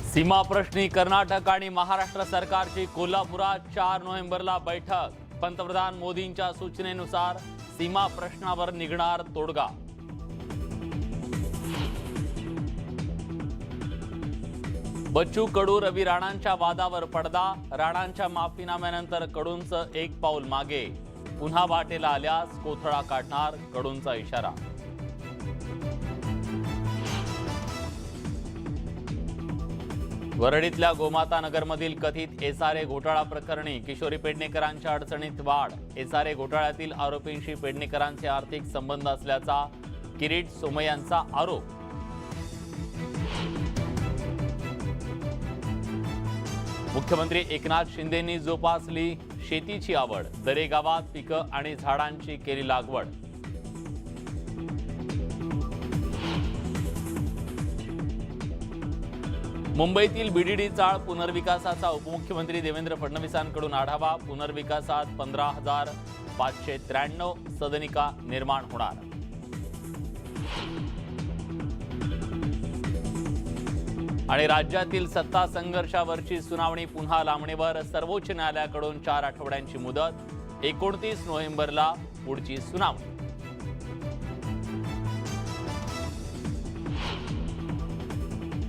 सीमा प्रश्नी कर्नाटक आणि महाराष्ट्र सरकारची कोल्हापुरात 4 नोव्हेंबरला बैठक। पंतप्रधान मोदींच्या सूचनेनुसार सीमा प्रश्नावर निघणार तोडगा। बच्चू कडू रवी राणांच्या वादावर पडदा। राणांच्या माफीनाम्यानंतर कडूंचं एक पाऊल मागे। पुन्हा वाटेला आल्यास कोथळा काढणार, कडूंचा इशारा। वरळीतल्या गोमाता नगरमधील कथित एसआरए घोटाळा प्रकरणी किशोरी पेडणेकरांच्या अडचणीत वाढ। एसआरए घोटाळ्यातील आरोपींशी पेडणेकरांचे आर्थिक संबंध असल्याचा किरीट सोमय्यांचा आरोप। मुख्यमंत्री एकनाथ शिंदेंनी जोपासली शेतीची आवड। दरेगावात पिकं आणि झाडांची केली लागवड। मुंबईतील बीडीडी चाळ पुनर्विकासाचा उपमुख्यमंत्री देवेंद्र फडणवीसांकडून आढावा। पुनर्विकासात 15,593 सदनिका निर्माण होणार। आणि राज्यातील सत्ता संघर्षावरची सुनावणी पुन्हा लांबणीवर। सर्वोच्च न्यायालयाकडून 4 आठवड्यांची मुदत। 29 नोव्हेंबरला पुढची सुनावणी।